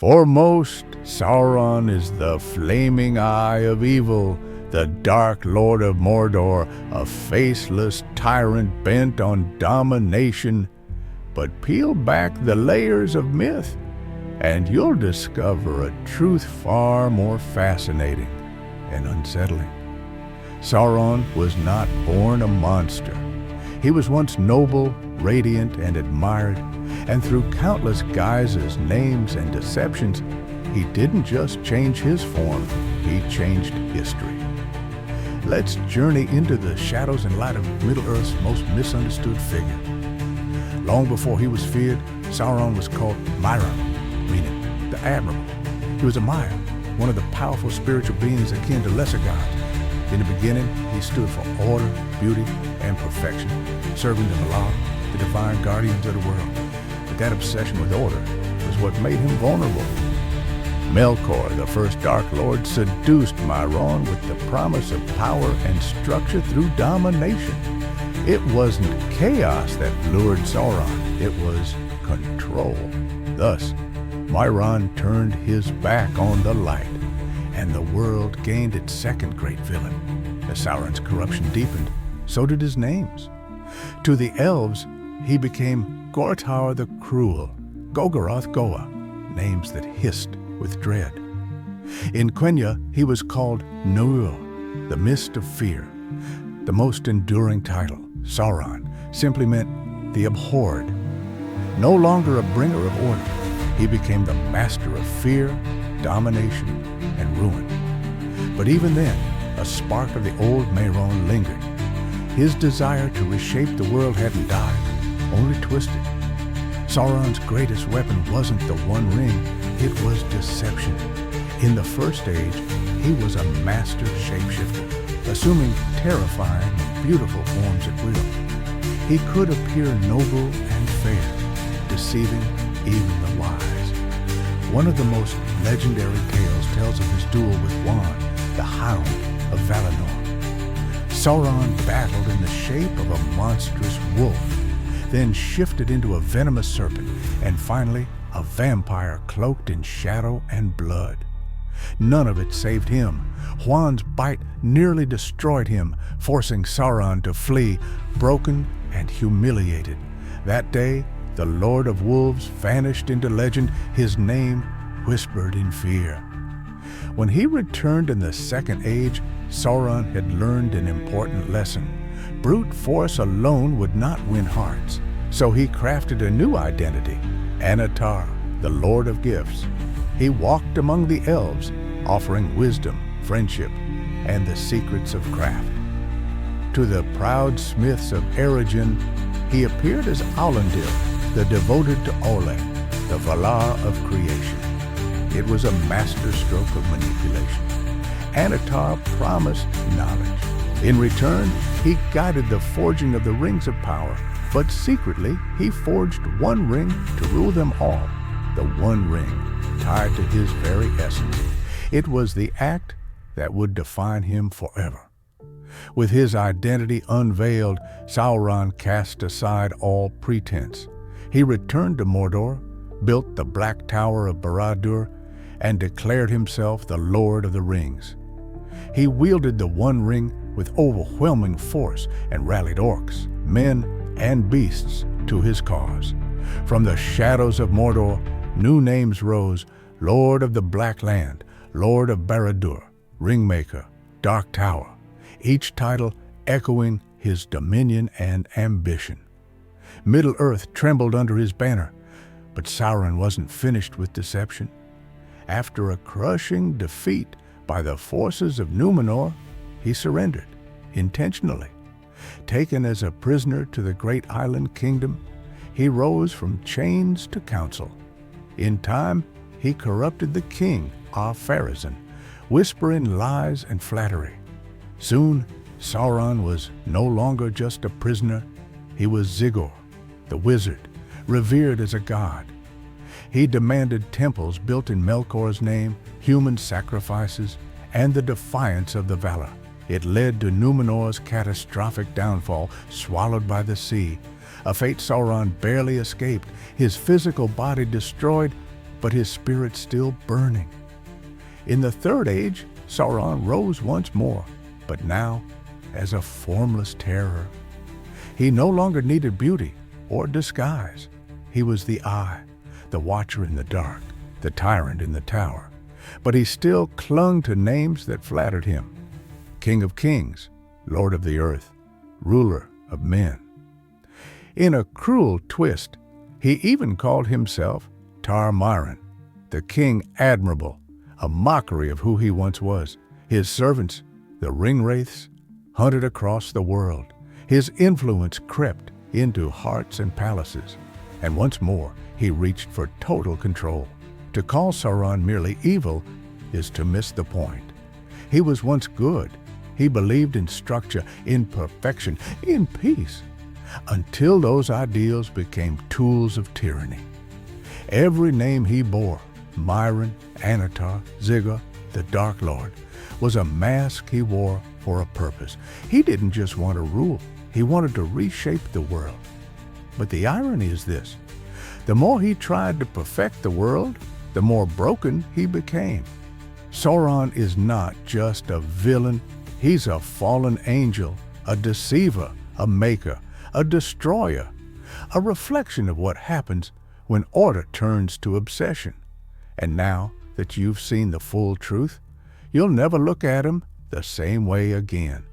Foremost, Sauron is the flaming eye of evil, the dark lord of Mordor, a faceless tyrant bent on domination. But peel back the layers of myth, and you'll discover a truth far more fascinating and unsettling. Sauron was not born a monster. He was once noble, radiant, and admired, and through countless guises, names, and deceptions, he didn't just change his form, he changed history. Let's journey into the shadows and light of Middle-earth's most misunderstood figure. Long before he was feared, Sauron was called Myron, meaning the Admirable. He was a Maia, one of the powerful spiritual beings akin to lesser gods. In the beginning, he stood for order, beauty, and perfection, serving the Valar, the divine guardians of the world. But that obsession with order was what made him vulnerable. Melkor, the first Dark Lord, seduced Myron with the promise of power and structure through domination. It wasn't chaos that lured Sauron, it was control. Thus, Myron turned his back on the light, and the world gained its second great villain. As Sauron's corruption deepened, so did his names. To the elves, he became Gortar the Cruel, Golgoroth Goa, names that hissed with dread. In Quenya, he was called Numenor, the Mist of Fear. The most enduring title, Sauron, simply meant the abhorred. No longer a bringer of order, he became the master of fear, domination, and ruin. But even then, a spark of the old Myron lingered. His desire to reshape the world hadn't died, only twisted. Sauron's greatest weapon wasn't the One Ring, it was deception. In the First Age, he was a master shapeshifter, assuming terrifying and beautiful forms at will. He could appear noble and fair, deceiving even the wise. One of the most legendary tales tells of his duel with Wan, the Hound of Valinor. Sauron battled in the shape of a monstrous wolf, then shifted into a venomous serpent, and finally a vampire cloaked in shadow and blood. None of it saved him. Huan's bite nearly destroyed him, forcing Sauron to flee, broken and humiliated. That day, the Lord of Wolves vanished into legend, his name whispered in fear. When he returned in the Second Age, Sauron had learned an important lesson. Brute force alone would not win hearts, so he crafted a new identity, Anatar, the Lord of Gifts. He walked among the elves, offering wisdom, friendship, and the secrets of craft. To the proud smiths of Eredin, he appeared as Aulë, the devoted to Aulë, the Valar of creation. It was a masterstroke of manipulation. Anatar promised knowledge. In return, he guided the forging of the rings of power, but secretly he forged one ring to rule them all, the One Ring, tied to his very essence. It was the act that would define him forever. With his identity unveiled, Sauron cast aside all pretense. He returned to Mordor, built the Black Tower of Barad-dûr, and declared himself the Lord of the Rings. He wielded the One Ring with overwhelming force and rallied orcs, men, and beasts to his cause. From the shadows of Mordor, new names rose: Lord of the Black Land, Lord of Barad-dûr, Ringmaker, Dark Tower, each title echoing his dominion and ambition. Middle-earth trembled under his banner, but Sauron wasn't finished with deception. After a crushing defeat by the forces of Numenor, he surrendered, intentionally. Taken as a prisoner to the great island kingdom, he rose from chains to council. In time, he corrupted the king, Ar-Pharazôn, whispering lies and flattery. Soon, Sauron was no longer just a prisoner, he was Zigor, the wizard, revered as a god. He demanded temples built in Melkor's name, human sacrifices, and the defiance of the Valar. It led to Numenor's catastrophic downfall, swallowed by the sea, a fate Sauron barely escaped, his physical body destroyed, but his spirit still burning. In the Third Age, Sauron rose once more, but now as a formless terror. He no longer needed beauty or disguise. He was the Eye, the watcher in the dark, the tyrant in the tower. But he still clung to names that flattered him. King of Kings, Lord of the Earth, Ruler of Men. In a cruel twist, he even called himself Myron, the King Admirable, a mockery of who he once was. His servants, the ringwraiths, hunted across the world. His influence crept into hearts and palaces, and once more he reached for total control. To call Sauron merely evil is to miss the point. He was once good. He believed in structure, in perfection, in peace, until those ideals became tools of tyranny. Every name he bore, Myron, Anatar, Ziggurar, the Dark Lord, was a mask he wore for a purpose. He didn't just want to rule. He wanted to reshape the world. But the irony is this: the more he tried to perfect the world, the more broken he became. Sauron is not just a villain. He's a fallen angel, a deceiver, a maker, a destroyer, a reflection of what happens when order turns to obsession. And now that you've seen the full truth, you'll never look at him the same way again.